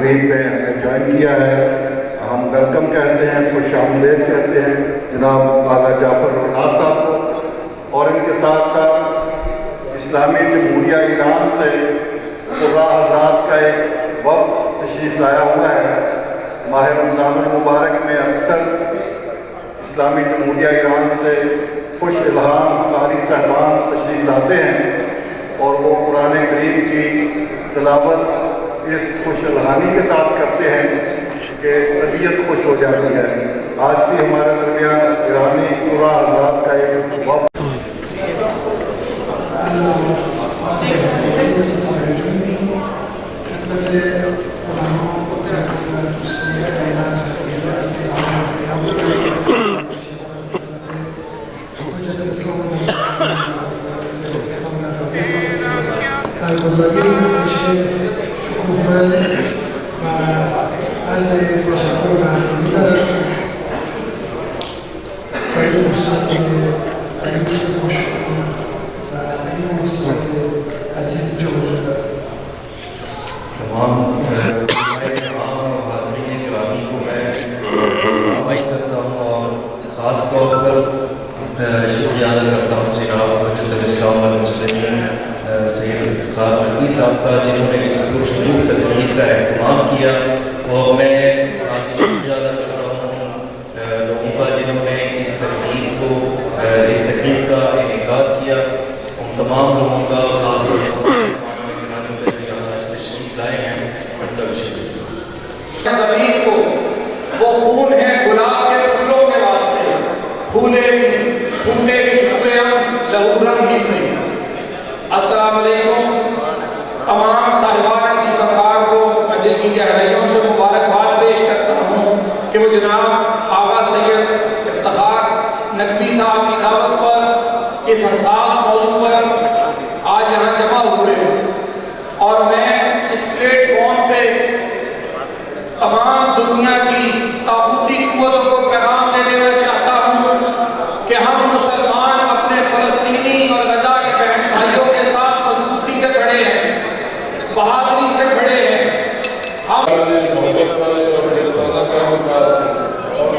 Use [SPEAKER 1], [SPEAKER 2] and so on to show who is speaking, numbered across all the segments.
[SPEAKER 1] تقریب میں ہمیں جوائن کیا ہے. ہم ویلکم کہتے ہیں, خوش آمدید کہتے ہیں جناب آغا جعفر نواز صاحب کو, اور ان کے ساتھ ساتھ اسلامی جمہوریہ ایران سے قراء حضرات کا ایک وفد تشریف لایا ہوا ہے. ماہ رمضان المبارک میں اکثر اسلامی جمہوریہ ایران سے خوش الہام قاری صاحبان تشریف لاتے ہیں اور وہ قرآن کریم کی تلاوت اس خوش الہانی کے ساتھ کرتے ہیں کہ طبیعت خوش ہو جاتی ہے. آج بھی ہمارے درمیان ایرانی قراء حضرات کا ایک وفد
[SPEAKER 2] شکومن و عرض تشکر و برکنی دارم از سایر دوستان که در این روز خوشگل و به این مناسبت عزیز اینجا حضور دارم.
[SPEAKER 3] تمام علماء و حاضرین گرامی کو میں سلام عرض کرتا ہوں اور خاص طور پر شکریہ ادا کرتا ہوں جناب حجت الاسلام والمسلمین سید افتخار نقوی صاحب کا, جنہوں نے اس پرشکوہ تقریب کا اہتمام کیا, اور میں ساتھ ہی شکریہ ادا کرتا ہوں لوگوں کا جنہوں نے اس تقریب کا انعقاد کیا. ان تمام لوگوں کا خاص طور پر گرامی کا جو یہاں تشریف لائے ہیں ان کا بھی شکریہ.
[SPEAKER 4] زمین کو وہ خون ہے گلاب کے پھولوں کے واسطے, پھولے بھی صبح لہو رنگ ہی صحیح. السلام علیکم. تمام صاحبان ذی وقار کو میں دل کی گہرائیوں سے مبارکباد پیش کرتا ہوں کہ وہ جناب آغا سید افتخار نقوی صاحب کی دعوت پر اس حساس موضوع پر آج یہاں جمع ہوئے ہیں, اور میں اس پلیٹ فارم سے تمام دنیا کی طاغوتی قوتوں کو پیغام دے دینا چاہتا ہوں کہ ہم مسلمان اپنے فلسطینی اور غزہ کے بہن بھائیوں کے ساتھ مضبوطی سے کھڑے ہیں, بہادری سے کھڑے ہیں. ہم
[SPEAKER 5] محبت والے اور دوستانہ تعلقات اور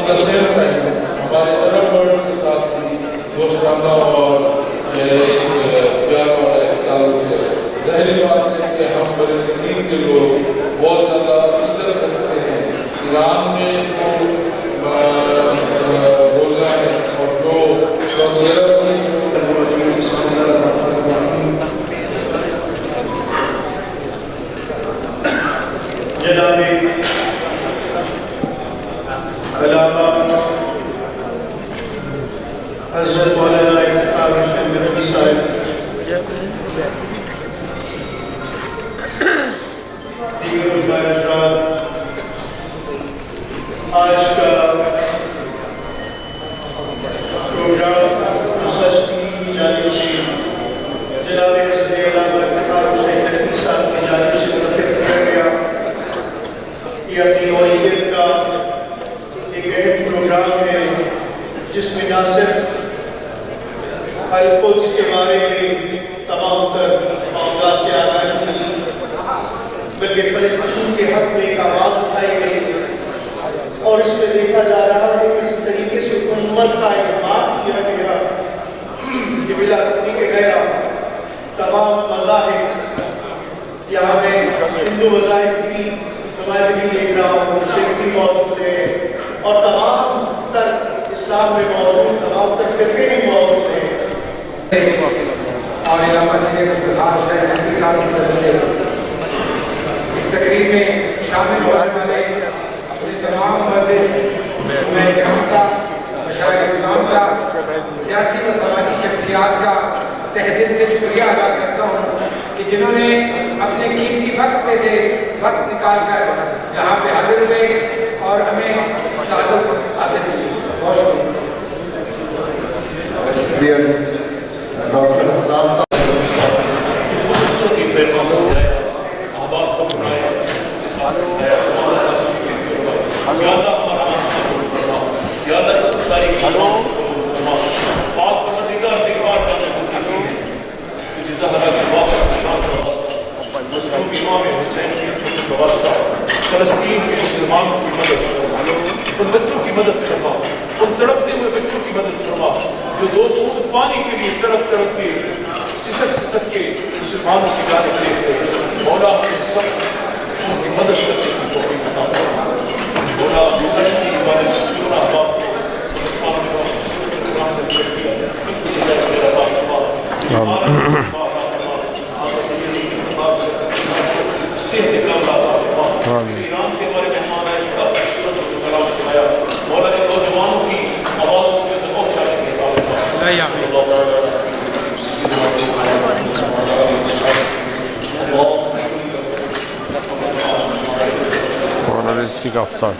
[SPEAKER 5] نصیحت کریں ہمارے عرب ورلڈ کے ساتھ بھی دوستانہ اور پیار والا ایک تعلق ہے. ظاہری بات ہے کہ ہم بڑے صغیر کے لوگ بہت زیادہ عزت کرتے ہیں. ایران میں جو روزہ ہے اور جو سعودی عرب میں جو
[SPEAKER 1] جناب علامہ حضرت مولانا افتخار حسین نقوی صاحب, دیگر علماء حضرات, آج کا پروگرام یونیورسٹی کی جانب سے جناب حضرت علامہ افتخار حسین نقوی صاحب کی جانب سے منعقد کیا گیا. یہ اپنی نوعیت کا ایک اہم پروگرام ہے جس میں نہ صرف القدس کے بارے میں تمام تر معاملات سے آگاہی کی, بلکہ فلسطین کے حق میں ایک آواز اٹھائی گئی, اور اس میں دیکھا جا رہا ہے کہ جس طریقے سے امت کا اجماع کیا گیا کہ بلا تفریق غیرہ تمام مذاہب, یہاں میں ہندو مذاہب کی بھی نمائندگی دیکھ رہا ہوں, شیخ بھی موجود ہے اور تمام تر اسلام میں موجود تمام تر فرقے بھی موجود ہیں.
[SPEAKER 4] اور علامہ سید افتخار حسین نقوی صاحب کی طرف سے اس تقریب میں شامل ہونے والے اپنے تمام معزز علماء کرام کا, مشائخ نظام کا, سیاسی و سماجی شخصیات کا تہ دل سے شکریہ ادا کرتا ہوں کہ جنہوں نے اپنے قیمتی وقت میں سے وقت نکال کر یہاں پہ حاضر ہوئے اور ہمیں سعادت حاصل کی. بہت شکریہ.
[SPEAKER 1] ڈاکٹر اسلام صاحب
[SPEAKER 6] خوبصورتی پیغام سکھایا, احباب کو بنایا, اس حال میں یا اللہ ہمارا قبول فرما, یا اللہ اس تاریخ کو قبول فرما, پاک پروردگار دیوار کا مقبول ہے, تجھے زہرا جواب کا شان کا واسطہ, مظلوم امام حسین کی عزت و فلسطین کے مسلمانوں کی مدد فرما، ان بچوں کی مدد فرما، ان تڑپتے ہوئے بچوں کی مدد فرما جو 2 بوند پانی کے لیے تڑپ تڑپ کے سسک کے مسلمانوں کی جانب دیکھتے ہیں۔ مولا ہمیں سب ان کی مدد کرنے کی توفیق عطا فرما۔ مولا سب کی عبادت کیوں نہ باپ کو سامنے کو اسلام سے کر دیا بالکل جزائے خیر عطا فرما۔ صحت کاملہ عطا فرما۔ ایران سے ہمارے مہمان آئے، بڑا خوبصورت اور کلام سے آیا، مولا نے نوجوانوں کی آوازوں کے اندر بہت چاشنی عطا فرما۔
[SPEAKER 7] اور رزق کا افطار